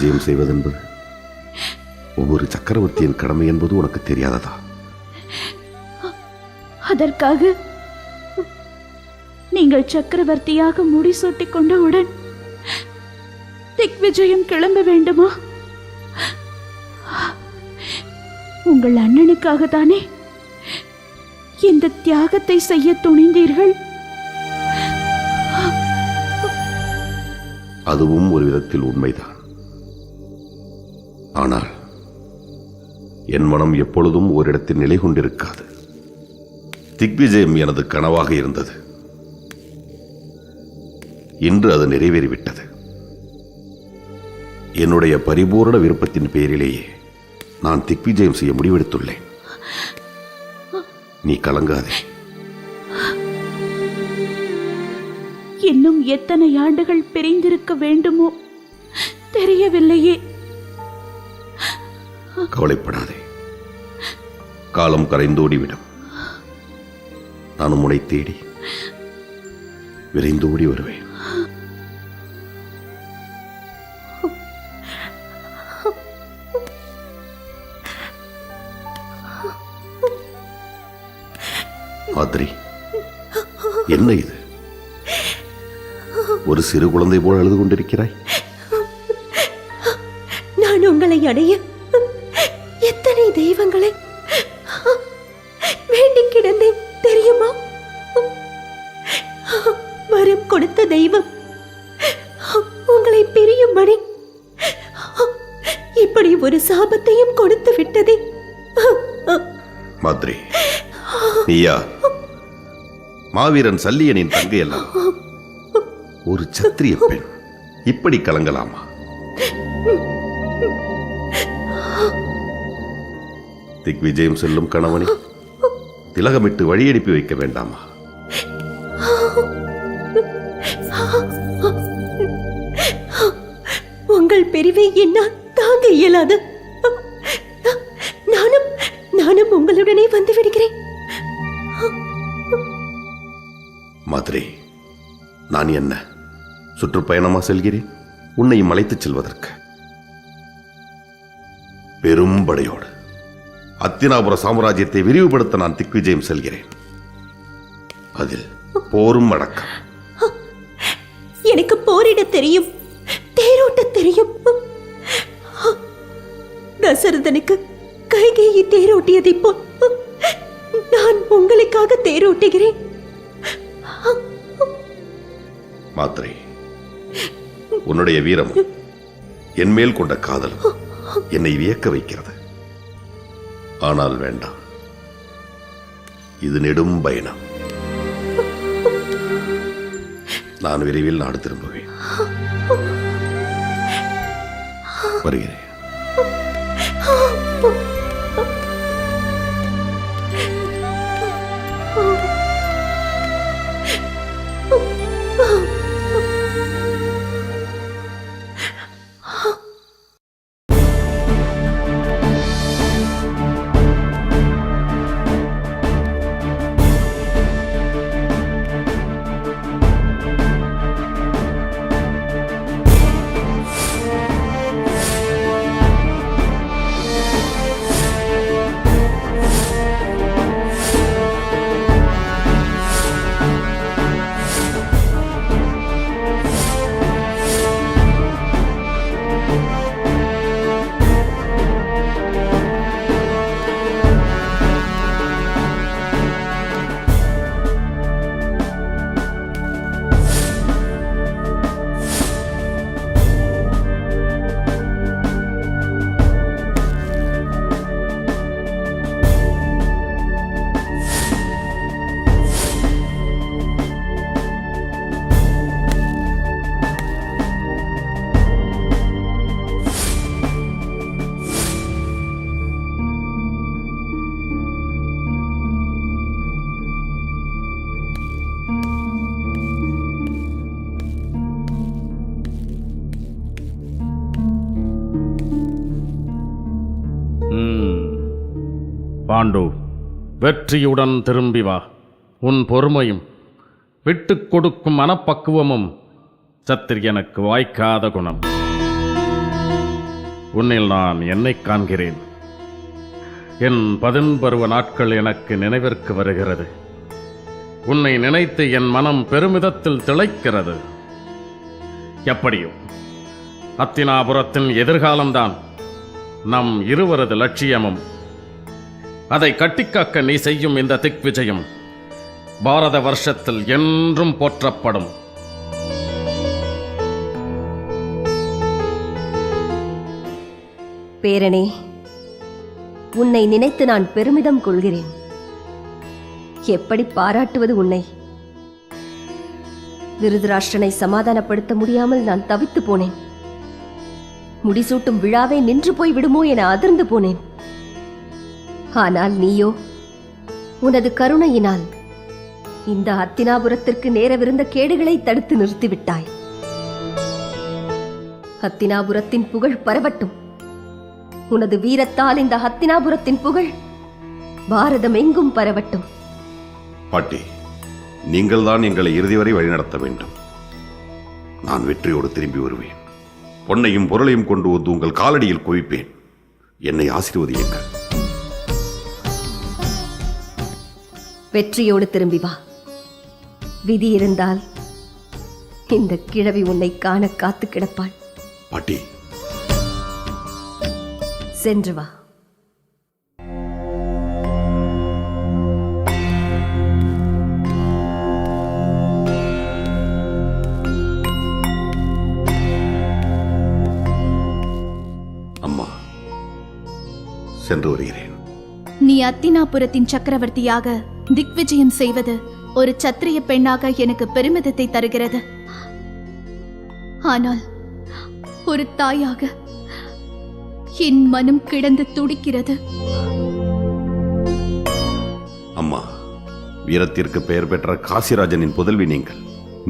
திக்விஜயம் செய்வதென்பது ஒவ்வொரு சக்கரவர்த்தியின் கடமை என்பது உனக்கு தெரியாததா? அதற்காக நீங்கள் சக்கரவர்த்தியாக முடிசூட்டிக் கொண்டவுடன் திக்விஜயம் கிளம்ப வேண்டுமா? உங்கள் அண்ணனுக்காகத்தானே இந்த தியாகத்தை செய்ய துணிந்தீர்கள். அதுவும் ஒரு விதத்தில் உண்மைதான். ஆனால் என் மனம் எப்பொழுதும் ஓரிடத்தில் நிலை கொண்டிருக்காது. திக்விஜயம் எனது கனவாக இருந்தது. இன்று அது நிறைவேறிவிட்டது. என்னுடைய பரிபூர்ண விருப்பத்தின் பேரிலேயே நான் திக்விஜயம் செய்ய முடிவெடுத்துள்ளேன். நீ கலங்காதே. இன்னும் எத்தனை ஆண்டுகள் பிரிந்திருக்க வேண்டுமோ தெரியவில்லையே. கவலைப்படாதே, காலம் கரைந்தோடிவிடும். நானும் உன்னை தேடி விரைந்தோடி வருவேன். மாத்ரி, என்ன இது? ஒரு சிறு குழந்தை போல் அழுது கொண்டிருக்கிறாய். நான் உங்களை அடைய எத்தனை தெய்வங்களை வேண்டி கிடந்தேன் தெரியுமா? வரம் கொடுத்த தெய்வம் உங்களை பிரியும்படி இப்படி ஒரு சாபத்தையும் கொடுத்து விட்டதே. மாத்ரி, நீயா? மாவீரன் சல்லியனின் தங்கை எல்லாம் ஒரு சத்திரிய பெண் இப்படி கலங்கலாமா? திக்விஜயம் செல்லும் கணவனை திலகமிட்டு வழியனுப்பி வைக்க வேண்டாமா? உங்கள் பிரிவை என்னால் தாங்க இயலாது. நானும் உங்களுடனே வந்து விடுகிறேன். மாத்ரி, நான் என்ன சுற்றுப்பயணமா செல்கிறேன் உன்னையும் அழைத்துச் செல்வதற்கு? பெரும் படையோடு அத்தினாபுர சாம்ராஜ்யத்தை விரிவுபடுத்த நான் திக்விஜயம் செல்கிறேன். அதில் போரும் அடக்கம். எனக்கு போரிட தெரியும், தேரோட்ட தெரியும். தசரதனுக்கு கைகேயி தேரோட்டியதை போல் நான் உங்களுக்காக தேரோட்டுகிறேன். மாத்ரி, உன்னுடைய வீரம் என் மேல் கொண்ட காதல் என்னை வியக்க வைக்கிறது. ஆனால் வேண்டாம், இது நெடும் பயணம். நான் விரைவில் நாடு திரும்புவேன். வருகிறேன். பாண்டு, வெற்றியுடன் திரும்பி வா. உன் பொறுமையும் விட்டுக் கொடுக்கும் மனப்பக்குவமும் சத்திரியனுக்கு வாய்க்காத குணம். உன்னில் நான் என்னை காண்கிறேன். என் 10 நாட்கள் எனக்கு நினைவிற்கு வருகிறது. உன்னை நினைத்து என் மனம் பெருமிதத்தில் திளைக்கிறது. எப்படியோ அத்தினாபுரத்தின் எதிர்காலம்தான் நம் இருவரது லட்சியமும். அதை கட்டிக்காக்க நீ செய்யும் இந்த திக்விஜயம் பாரத வருஷத்தில் என்றும் போற்றப்படும். பேரனே, உன்னை நினைத்து நான் பெருமிதம் கொள்கிறேன். எப்படி பாராட்டுவது உன்னை? திருதராஷ்டிரனை சமாதானப்படுத்த முடியாமல் நான் தவித்து போனேன். முடிசூட்டும் விழாவே நின்று போய் விடுமோ என அதிர்ந்து போனேன். ஆனால் நீயோ உனது கருணையினால் இந்த ஹத்தினாபுரத்திற்கு நேரவிருந்த கேடுகளை தடுத்து நிறுத்திவிட்டாய். ஹத்தினாபுரத்தின் புகழ் பரவட்டும். உனது வீரத்தால் இந்த ஹத்தினாபுரத்தின் புகழ் பாரதம் எங்கும் பரவட்டும். பாட்டி, நீங்கள் தான் எங்களை இறுதி வரை வழிநடத்த வேண்டும். நான் வெற்றியோடு திரும்பி வருவேன். பொன்னையும் பொருளையும் கொண்டு வந்து உங்கள் காலடியில் குவிப்பேன். என்னை ஆசீர்வதியுங்கள். வெற்றியோடு திரும்பி வா. விதி இருந்தால் இந்த கிழவி உன்னை காண காத்து கிடப்பாள். பாட்டி, சென்று வா. அம்மா, சென்று வருகிறேன். நீ அத்தினாபுரத்தின் சக்கரவர்த்தியாக திக்விஜயம் செய்வது ஒரு சத்திரிய பெண்ணாக எனக்கு பெருமிதத்தை தருகிறது. ஆனால் ஒரு தாயாக என் மனம் கிடந்து துடிக்கிறது. அம்மா, வீரத்திற்கு பெயர் பெற்ற காசிராஜனின் புதல்வி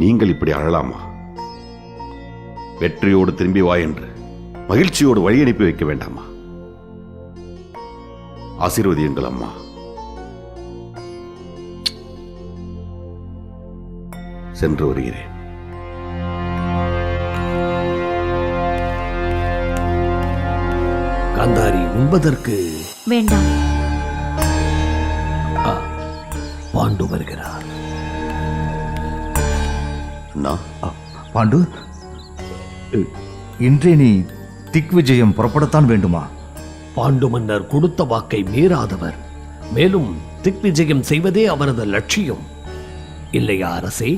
நீங்கள் இப்படி அழலாமா? வெற்றியோடு திரும்பி வா என்று மகிழ்ச்சியோடு வழி அனுப்பி வைக்க வேண்டாமா? ஆசீர்வதியுங்கள் அம்மா. சென்று வருகிறேன். காந்தாரி, உண்பதற்கு வேண்டாம். பாண்டு வருகிறார். அண்ணா, பாண்டு, இன்றே நீ திக்விஜயம் புறப்படத்தான் வேண்டுமா? பாண்டு மன்னர் கொடுத்த வாக்கை மீறாதவர். மேலும் திக்விஜயம் செய்வதே அவரது லட்சியம். இல்லையா அரசே?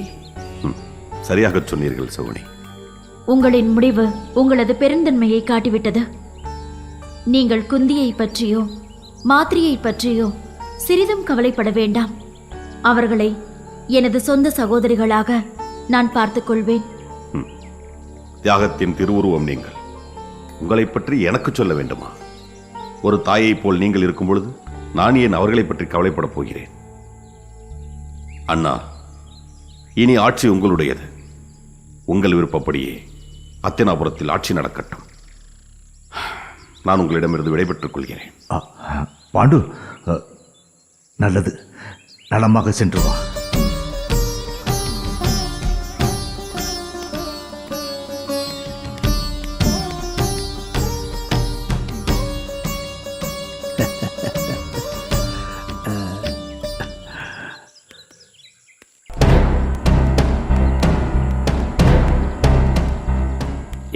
சரியாக சொன்னீர்கள் சகுனி. உங்களின் முடிவு உங்களது பெருந்தன்மையை காட்டிவிட்டது. நீங்கள் குந்தியை பற்றியோ மாத்ரியை பற்றியோ சிறிதும் கவலைப்பட வேண்டாம். அவர்களை எனது சொந்த சகோதரிகளாக நான் பார்த்துக் கொள்வேன். தியாகத்தின் திருவுருவம் நீங்கள். உங்களை பற்றி எனக்கு சொல்ல வேண்டுமா? ஒரு தாயை போல் நீங்கள் இருக்கும் பொழுது நான் ஏன் அவர்களை பற்றி கவலைப்படப் போகிறேன்? அண்ணா, இனி ஆட்சி உங்களுடையது. உங்கள் விருப்பப்படியே அத்தினாபுரத்தில் ஆட்சி நடக்கட்டும். நான் உங்களிடமிருந்து விடைபெற்றுக் கொள்கிறேன். பாண்டு, நல்லது. நலமாக சென்று வா.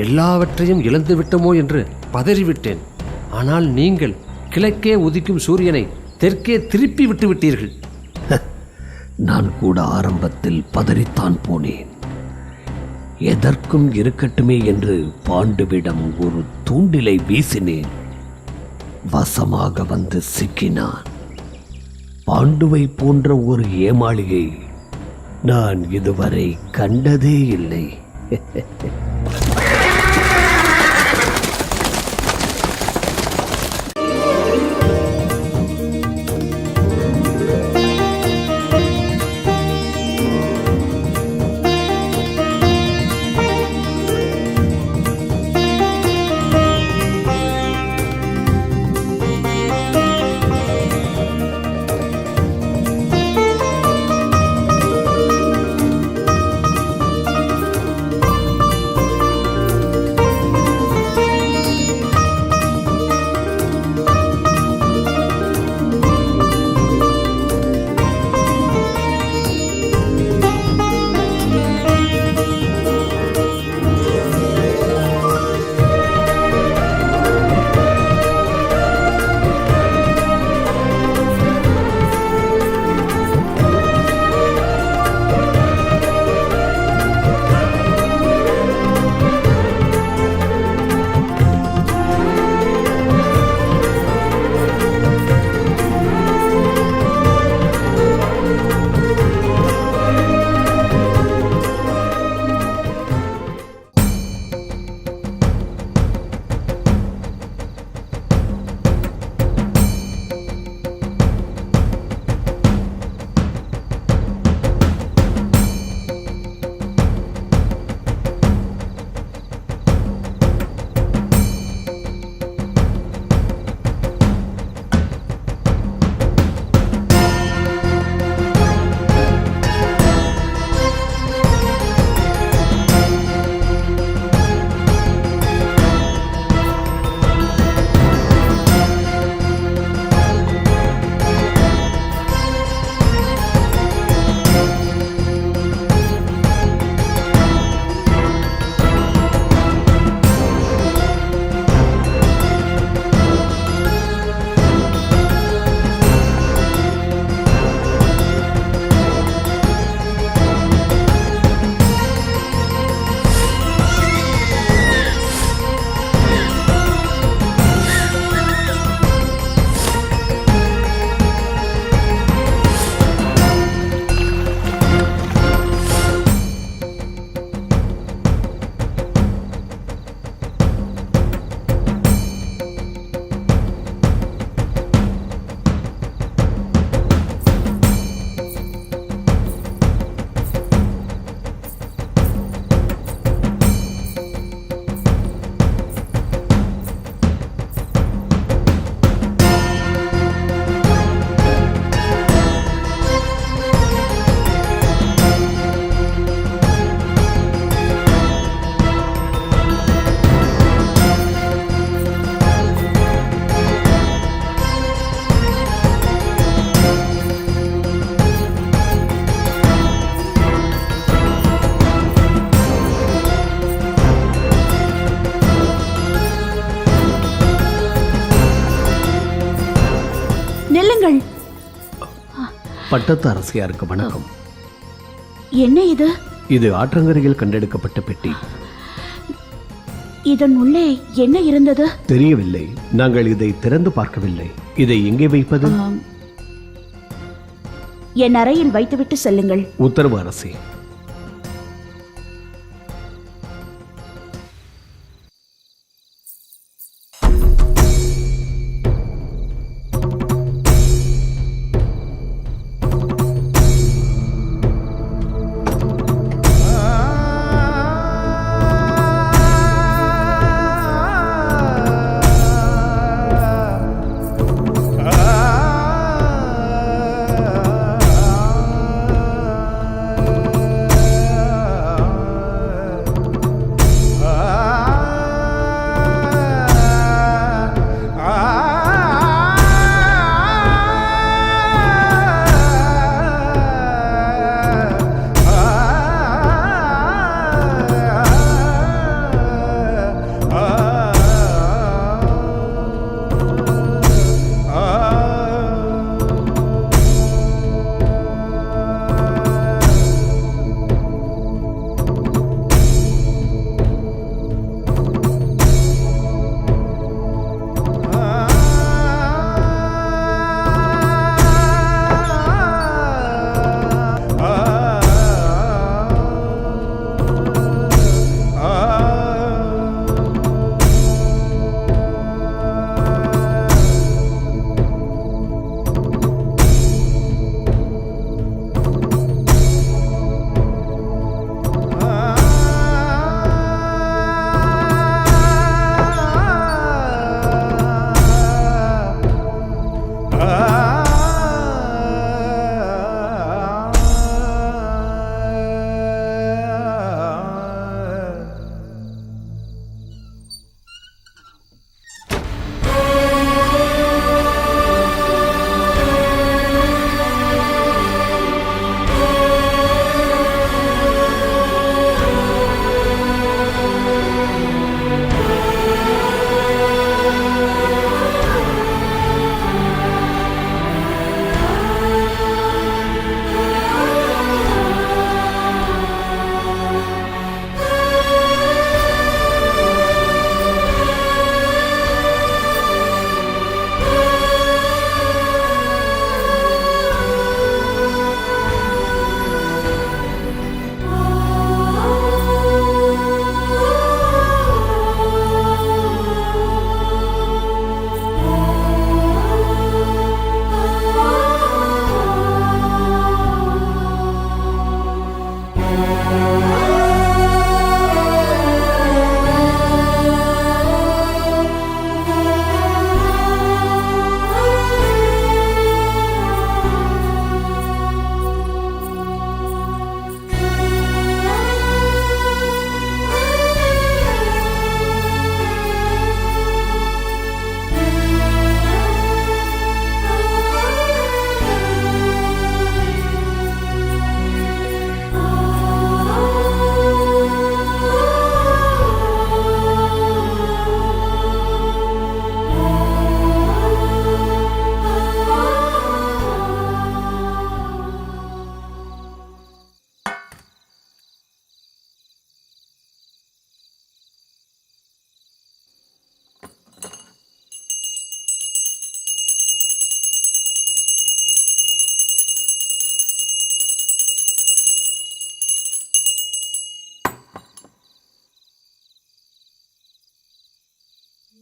எல்லாவற்றையும் இழந்து விட்டோமோ என்று பதறிவிட்டேன். ஆனால் நீங்கள் கிழக்கே உதிக்கும் சூரியனை தெற்கே திருப்பி விட்டு விட்டீர்கள். நான் கூட ஆரம்பத்தில் பதறித்தான் போனேன். எதற்கும் இருக்கட்டுமே என்று பாண்டுவிடம் ஒரு தூண்டிலை வீசினேன். வசமாக வந்து சிக்கினான். பாண்டுவை போன்ற ஒரு ஏமாளியை நான் இதுவரை கண்டதே இல்லை. நில்லுங்கள். பட்டத்து அரசியாருக்கு வணக்கம். என்ன இது? இது ஆற்றங்கரையில் கண்டெடுக்கப்பட்ட பெட்டி. இதன் உள்ளே என்ன இருந்தது? தெரியவில்லை. நாங்கள் இதை திறந்து பார்க்கவில்லை. இதை எங்கே வைப்பது? என் அறையில் வைத்துவிட்டு செல்லுங்கள். உத்தரவு அரசி.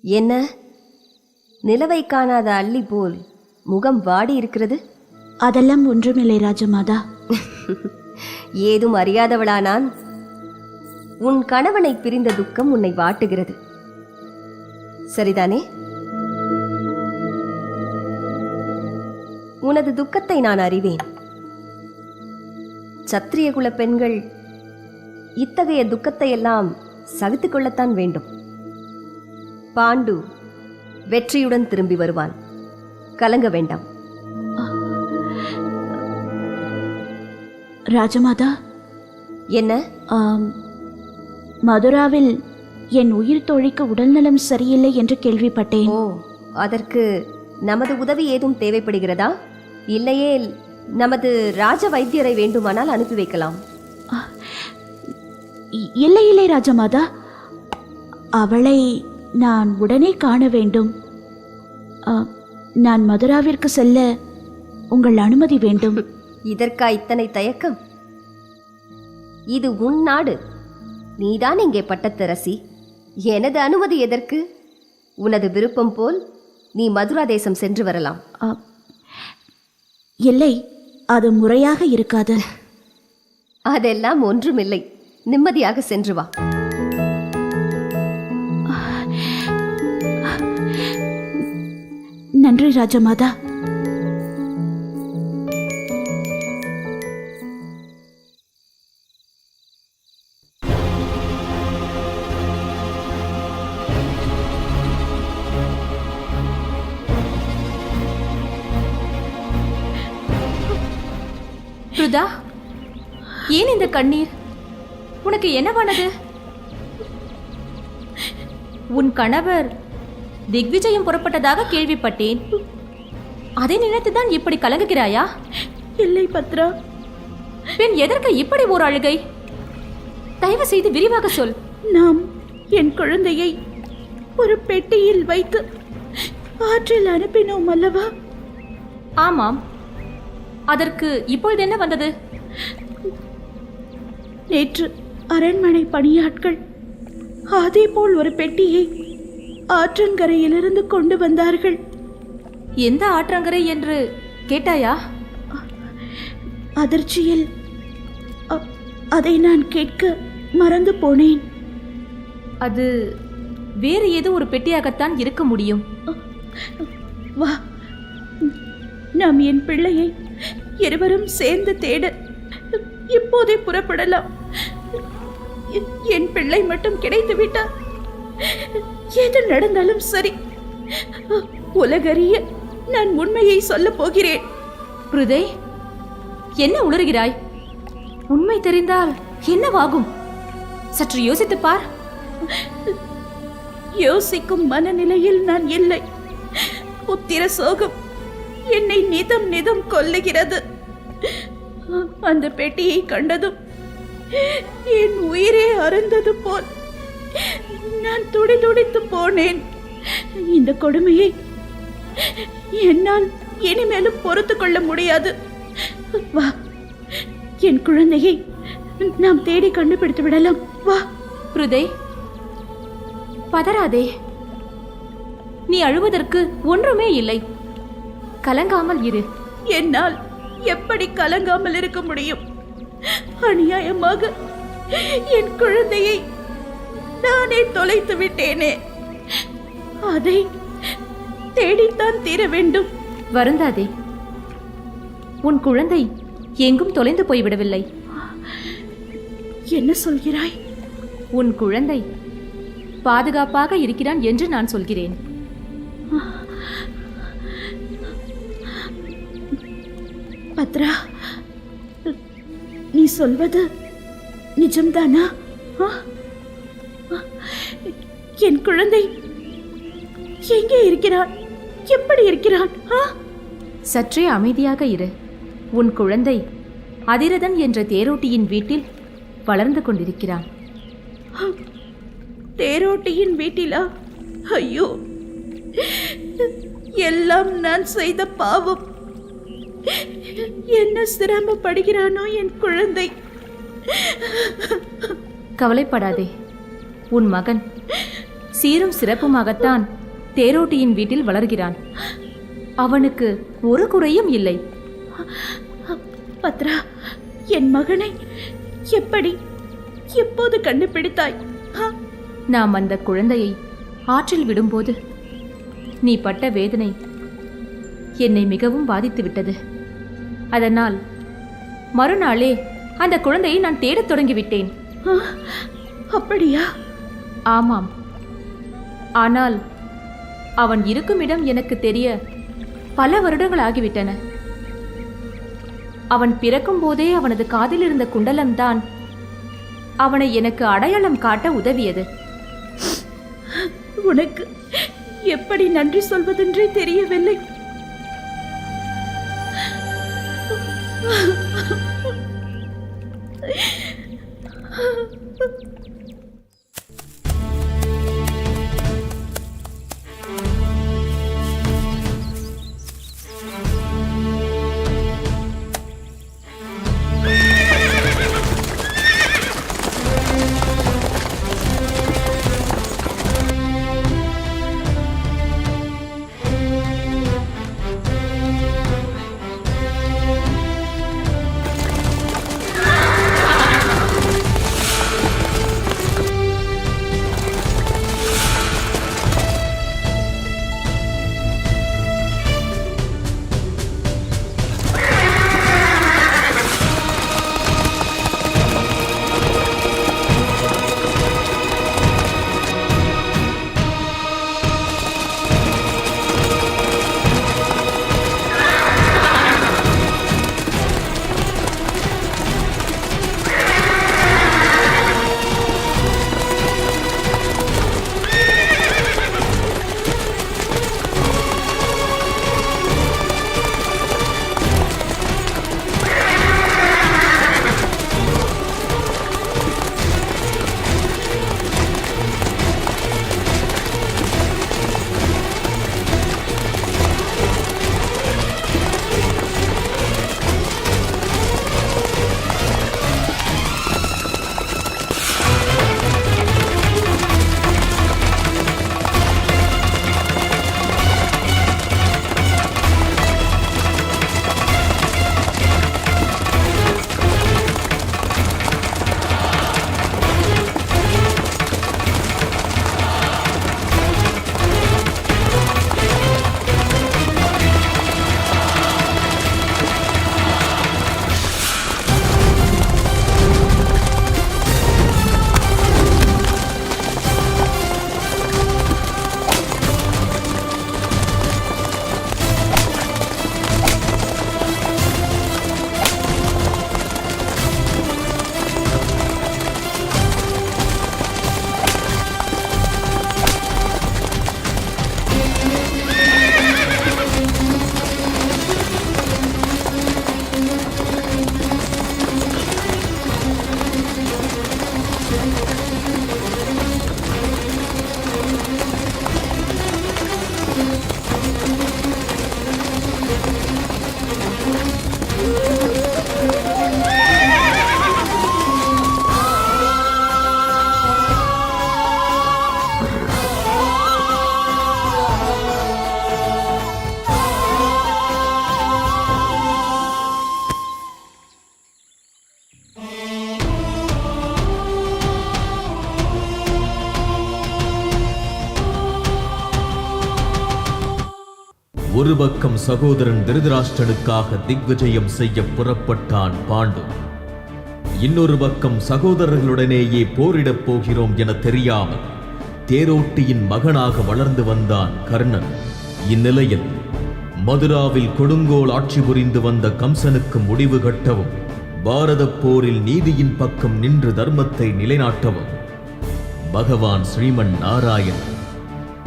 என்ன நிலவை காணாத அள்ளி போல் முகம் வாடி இருக்கிறது? அதெல்லாம் ஒன்றுமில்லை ராஜமாதா. ஏதும் அறியாதவளானான். உன் கணவனை பிரிந்த துக்கம் உன்னை வாட்டுகிறது, சரிதானே? உனது துக்கத்தை நான் அறிவேன். சத்திரிய குல பெண்கள் இத்தகைய துக்கத்தை எல்லாம் சகித்துக் கொள்ளத்தான் வேண்டும். பாண்டு வெற்றியுடன் திரும்பி வருவான், கலங்க வேண்டாம். ராஜமாதா, என்ன? மதுராவில் என் உயிர் தோழிக்கு உடல்நலம் சரியில்லை என்று கேள்விப்பட்டேன். ஓ, அதற்கு நமது உதவி ஏதும் தேவைப்படுகிறதா? இல்லையேல் நமது ராஜ வைத்தியரை வேண்டுமானால் அனுப்பி வைக்கலாம். இல்லை இல்லை ராஜமாதா, அவளை நான் உடனே காண வேண்டும். நான் மதுராவிற்கு செல்ல உங்கள் அனுமதி வேண்டும். இதற்கா இத்தனை தயக்கம்? இது உன் நாடு, நீதான் இங்கே பட்டத்தரசி. எனது அனுமதி எதற்கு? உனது விருப்பம் போல் நீ மதுரா தேசம் சென்று வரலாம். இல்லை, அது முறையாக இருக்காது. அதெல்லாம் ஒன்றுமில்லை, நிம்மதியாக சென்று வா. நன்றி ராஜமாதா. ருதா, ஏன் இந்த கண்ணீர்? உனக்கு என்னவானது? உன் கணவர் திக்விஜயம் புறப்பட்டதாக கேள்விப்பட்டேன். அதை நினைத்துதான் இப்படி கலங்குகிறாயா? இல்லை பத்ரா. பின் எதற்கு இப்படி ஓர் அழுகை? தயவு செய்து விரிவாக சொல். நாம் என் குழந்தையை ஒரு பெட்டியில் வைத்து ஆற்றில் அனுப்பினோம் அல்லவா? ஆமாம், அதற்கு இப்பொழுது என்ன வந்தது? நேற்று அரண்மனை பணியாட்கள் அதேபோல் ஒரு பெட்டியை ஆற்றங்கரையிலிருந்து கொண்டு வந்தார்கள். எந்த ஆற்றங்கரை என்று கேட்டாயா? அதிர்ச்சியில் அதை நான் கேட்க மறந்து போனேன். அது வேறு ஏதோ ஒரு பெட்டியாகத்தான் இருக்க முடியும். வா, நாம் என் பிள்ளையை இருவரும் சேர்ந்து தேட இப்போதே புறப்படலாம். என் பிள்ளை மட்டும் கிடைத்து விட்டார். எது நடந்தாலும் சரி, உலகறிய நான் உண்மையை சொல்ல போகிறேன். ஹிருதய், என்ன உளறுகிறாய்? உண்மை தெரிந்தால் என்னவாகும்? சற்று யோசித்துப் பார். யோசிக்கும் மனநிலையில் நான் இல்லை. புத்திர சோகம் என்னை நிதம் நிதம் கொல்லுகிறது. அந்த பெட்டியை கண்டதும் என் உயிரே அருந்தது போல் நான் துடிதுடித்து போனேன். இந்த கொடுமையை என்னால் இனிமேலும் பொறுத்து கொள்ள முடியாது. வா, என் குழந்தையை நாம் தேடி கண்டுபிடித்து விடலாம். வா. ஹிருதய், பதறாதே. நீ அழுவதற்கு ஒன்றுமே இல்லை. கலங்காமல் இரு. என்னால் எப்படி கலங்காமல் இருக்க முடியும்? அநியாயமாக என் குழந்தையை நானே தொலைத்து விட்டேனே. அதை தேடித்தான் தீர வேண்டும். வருந்தாதே. உன் குழந்தை எங்கும் தொலைந்து போய்விடவில்லை. என்ன சொல்கிறாய்? உன் குழந்தை பாதுகாப்பாக இருக்கிறான் என்று நான் சொல்கிறேன். பத்ரா, நீ சொல்வது நிஜம்தானா? என் குழந்தை எங்கே இருக்கிறான்? எப்படி இருக்கிறான்? சற்றே அமைதியாக இரு. உன் குழந்தை அதிரதன் என்ற தேரோட்டியின் வீட்டில் வளர்ந்து கொண்டிருக்கிறான். தேரோட்டியின் வீட்டிலா? ஐயோ, எல்லாம் நான் செய்த பாவம். என்ன சிரமப்படுகிறானோ என் குழந்தை. கவலைப்படாதே. உன் மகன் சீரும் சிறப்புமாகத்தான் தேரோட்டியின் வீட்டில் வளர்கிறான். அவனுக்கு ஒரு குறையும் இல்லை. பத்ரா, என் மகனை எப்படி எப்போது கண்டுபிடித்தாய்? நாம் அந்த குழந்தையை ஆற்றில் விடும்போது நீ பட்ட வேதனை என்னை மிகவும் பாதித்து விட்டது. அதனால் மறுநாளே அந்த குழந்தையை நான் தேடத் தொடங்கிவிட்டேன். அப்படியா? ஆமாம். ஆனால் அவன் இருக்கும் இடம் எனக்கு தெரிய பல வருடங்கள் ஆகிவிட்டன. அவன் பிறக்கும் போதே அவனது காதில் இருந்த குண்டலம்தான் அவனை எனக்கு அடையாளம் காட்ட உதவியது. உனக்கு எப்படி நன்றி சொல்வதென்றே தெரியவில்லை. ஒரு பக்கம் சகோதரன் திருதராஷ்டிரனுக்காக திக்விஜயம் செய்ய புறப்பட்டான் பாண்டு. இன்னொரு பக்கம் சகோதரர்களுடனேயே போரிடப் போகிறோம் என தெரியாமல் தேரோட்டியின் மகனாக வளர்ந்து வந்தான் கர்ணன். இந்நிலையில் மதுராவில் கொடுங்கோல் ஆட்சி புரிந்து வந்த கம்சனுக்கு முடிவு கட்டவும், பாரதப் போரில் நீதியின் பக்கம் நின்று தர்மத்தை நிலைநாட்டவும் பகவான் ஸ்ரீமன் நாராயணன்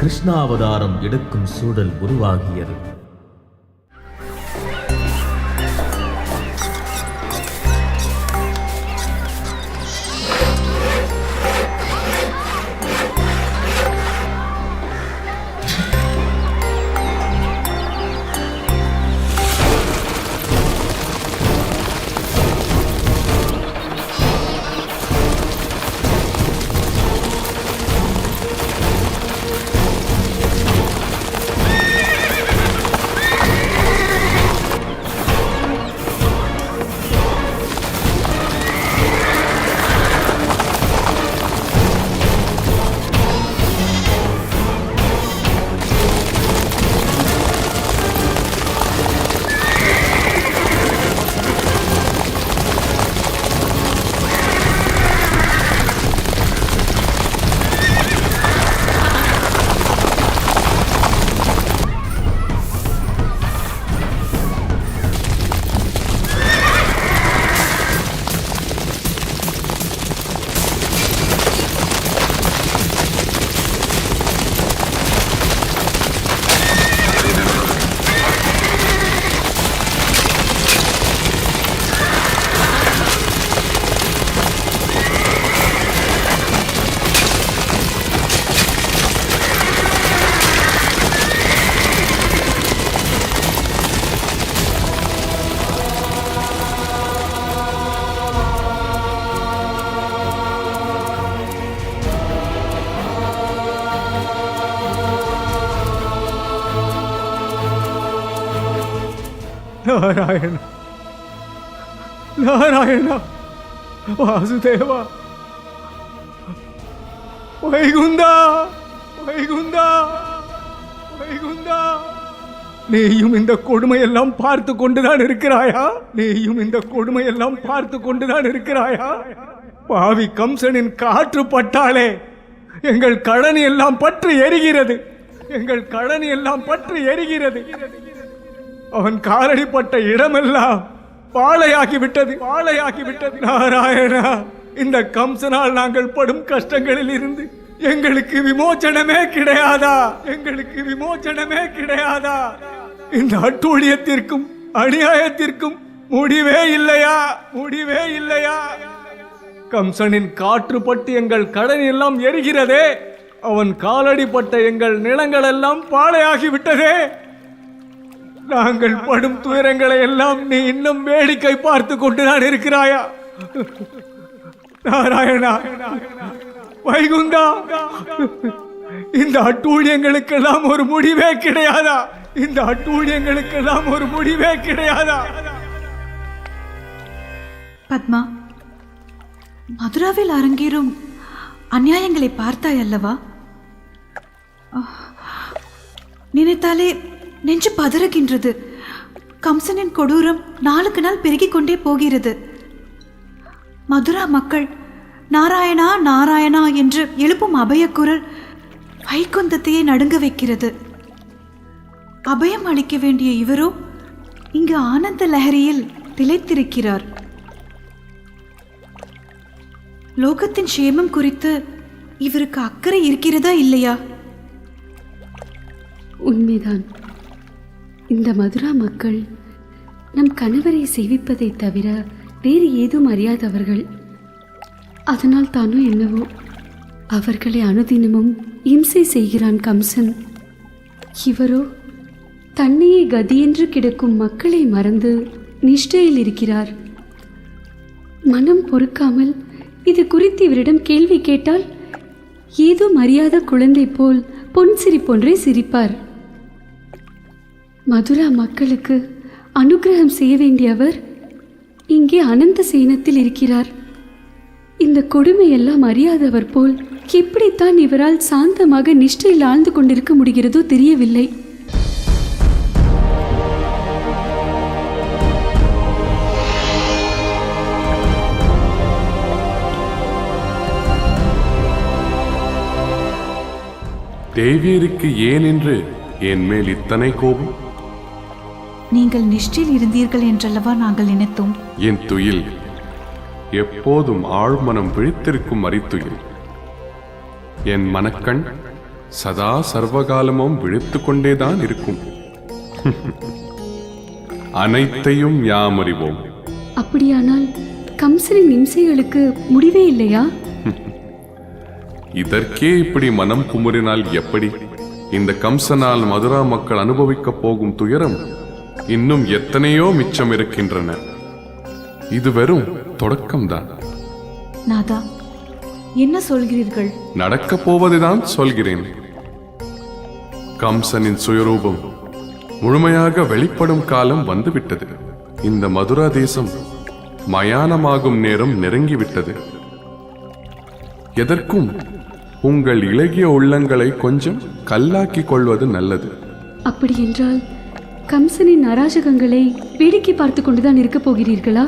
கிருஷ்ணாவதாரம் எடுக்கும் சூழல் உருவாகியது. நாராயண நாராயண வாசுதேவா வைகுந்தா வைகுந்தா வைகுந்தா நீயும் இந்த கொடுமையெல்லாம் பார்த்து கொண்டுதான் இருக்கிறாயா? நீயும் இந்த கொடுமையெல்லாம் பார்த்து கொண்டுதான் இருக்கிறாயா? பாவி கம்சனின் காற்று பட்டாலே எங்கள் கழனி எல்லாம் பற்றி எரிகிறது. எங்கள் கழனி எல்லாம் பற்றி எரிகிறது. அவன் காலடிப்பட்ட இடமெல்லாம் பாளையாகி விட்டது, பாளையாகி விட்டது. நாராயணா, இந்த கம்சனால் நாங்கள் படும் கஷ்டங்களில் இருந்து எங்களுக்கு விமோச்சனமே கிடையாதா? எங்களுக்கு விமோச்சனமே கிடையாதா? இந்த அட்டூழியத்திற்கும் அநியாயத்திற்கும் முடிவே இல்லையா? முடிவே இல்லையா? கம்சனின் காற்று பட்டு எங்கள் கழனி எல்லாம் எரிகிறதே, அவன் காலடிப்பட்ட எங்கள் நிலங்கள் எல்லாம் பாளையாகி விட்டதே. நாங்கள் படும் துயரங்களை எல்லாம் நீ இன்னும் வேடிக்கை பார்த்து கொண்டுதான் இருக்கிறாயா? நாராயணா, வைகுந்தா, இந்த அட்டூழியங்களுக்கெல்லாம் ஒரு முடிவே கிடையாதா? இந்த அட்டூழியங்களுக்கெல்லாம் ஒரு முடிவே கிடையாதா? பத்மா, மதுராவில் அரங்கேறும் அநியாயங்களை பார்த்தாய் அல்லவா? நினைத்தாலே நெஞ்சு பதறுகின்றது. கம்சனின் கொடூரம் நாளுக்கு நாள் பெருகிக் கொண்டே போகிறது. மதுரா மக்கள் நாராயணா நாராயணா என்று எழுப்பும் அபயக்குரல் வைகுந்தத்தையே நடுங்க வைக்கிறது. அபயம் அளிக்க வேண்டிய இவரோ இங்கு ஆனந்த லஹரியில் திளைத்திருக்கிறார். லோகத்தின் சேமம் குறித்து இவருக்கு அக்கறை இருக்கிறதா இல்லையா? உண்மைதான். இந்த மதுரா மக்கள் நம் கணவரை சேவிப்பதை தவிர வேறு ஏதும் அறியாதவர்கள். அதனால் தானோ என்னவோ அவர்களை அனுதினமும் இம்சை செய்கிறான் கம்சன். இவரோ தன்னையே கதியென்று கிடக்கும் மக்களை மறந்து நிஷ்டையில் இருக்கிறார். மனம் பொறுக்காமல் இது குறித்து இவரிடம் கேள்வி கேட்டால் ஏதோ மரியாத குழந்தை போல் பொன் சிரிப்பொன்றை சிரிப்பார். மதுரா மக்களுக்கு அனுகிரகம் செய்ய வேண்டியவர் இங்கே அனந்த சேனத்தில் இருக்கிறார். இந்த கொடுமையெல்லாம் அறியாதவர் போல் எப்படித்தான் இவரால் சாந்தமாக நிஷ்டையில் ஆழ்ந்து கொண்டிருக்க முடிகிறதோ தெரியவில்லை. தேவியருக்கு ஏன் என்று என் மேல் இத்தனை கோபம்? நீங்கள் நிஷ்டையில் இருந்தீர்கள் என்றல்லவா நாங்கள் நினைத்தோம். என் துயில் எப்போதும் ஆழ்மனம் விழித்திருக்கும் அரித்துயில். என் மனக்கண் சதா சர்வகாலமும் விழித்து கொண்டேதான் இருக்கும். அனைத்தையும் யாம் அறிவோம். அப்படியானால் கம்சனின் இம்சைகளுக்கு முடிவே இல்லையா? இதற்கே இப்படி மனம் குமுறினால் எப்படி? இந்த கம்சனால் மதுரா மக்கள் அனுபவிக்கப் போகும் துயரம் இன்னும் எத்தனையோ மிச்சம் இருக்கின்றன. இது வெறும் தொடக்கம்தான். நாதா, என்ன சொல்கிறீர்கள்? நடக்கப் போவதுதான் சொல்கிறேன். கம்சனின் சுயரூபம் முழுமையாக வெளிப்படும் காலம் வந்துவிட்டது. இந்த மதுரா தேசம் மயானமாகும் நேரம் நெருங்கிவிட்டது. எதற்கும் உங்கள் இளகிய உள்ளங்களை கொஞ்சம் கல்லாக்கிக் கொள்வது நல்லது. அப்படி என்றால் கம்சனின் அராஜகங்களை வேடிக்கை பார்த்து கொண்டுதான் இருக்கப் போகிறீர்களா?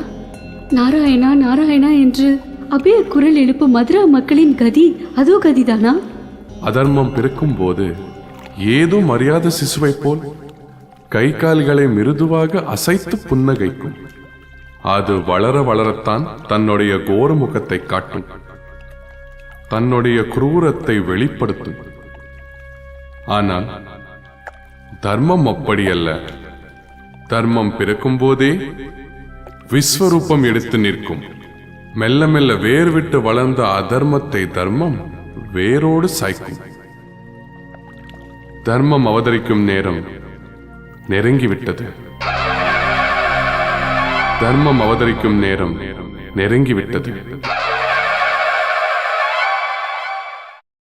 நாராயணா நாராயணா என்று அபய குரல் எழுப்பும் மதுரா மக்களின் கதி அதோ கதிதானா? அதர்மம் பிறக்கும் போது ஏதோ மரியாத சிசுவை போல் கை கால்களை மிருதுவாக அசைத்து புன்னகைக்கும். அது வளர வளரத்தான் தன்னுடைய கோர முகத்தை காட்டும், தன்னுடைய குரூரத்தை வெளிப்படுத்தும். ஆனால் தர்மம் அப்படியல்ல. தர்மம் பிறக்கும் போதே விஸ்வரூபம் எடுத்து நிற்கும். மெல்ல மெல்ல வேர் விட்டு வளர்ந்த அதர்மத்தை தர்மம் வேரோடு சாய்க்கும். தர்மம் அவதரிக்கும் நேரம் நெருங்கிவிட்டது. தர்மம் அவதரிக்கும் நேரம் நெருங்கிவிட்டது.